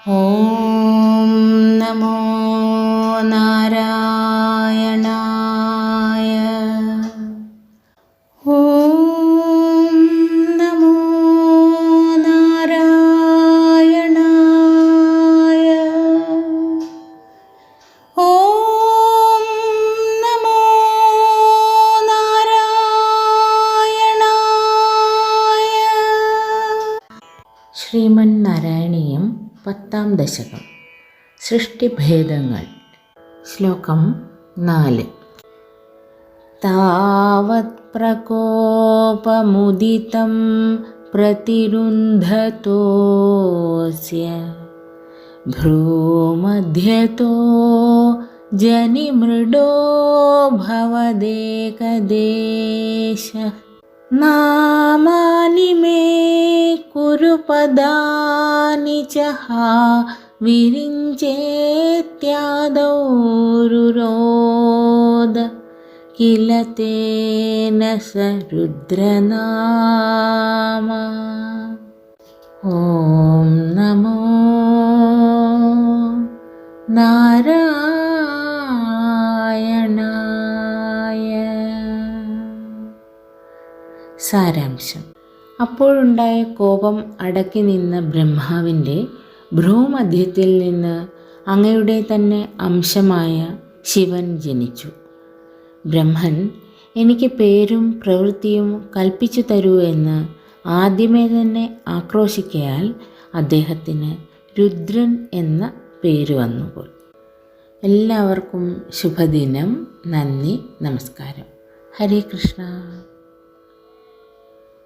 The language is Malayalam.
ഓം നമോ നാരായണായ. ഓം നമോ നാരായണായ. ഓം നമോ നാരായണായ. ശ്രീമന്നാരായണീയം 10-ാം ദശകം. സൃഷ്ടിഭേദങ്ങൾ. ശ്ലോകം 4. താവത് പ്രകോപമുദിതം പ്രതിരുന്ധതോസ്യ ഭ്രൂമധ്യതോ ജനിമൃഡോ ഭവദേകദേശഃ. നാമാനി മേ കുരു പദാനി ച വിരിഞ്ചേത്യാദൗ രുരോദ കില തേന സ രുദ്രനാമ. ഓം നമോ നാരായണായ. സാരാംശം. അപ്പോഴുണ്ടായ കോപം അടക്കി നിന്ന ബ്രഹ്മാവിൻ്റെ ഭ്രൂമധ്യത്തിൽ നിന്ന് അങ്ങയുടെ തന്നെ അംശമായ ശിവൻ ജനിച്ചു. ബ്രഹ്മൻ എനിക്ക് പേരും പ്രവൃത്തിയും കൽപ്പിച്ചു തരൂ എന്ന് ആദ്യമേ തന്നെ ആക്രോശിക്കയാൽ അദ്ദേഹത്തിന് രുദ്രൻ എന്ന പേര് വന്നുപോയി. എല്ലാവർക്കും ശുഭദിനം. നന്ദി, നമസ്കാരം. ഹരേ കൃഷ്ണ.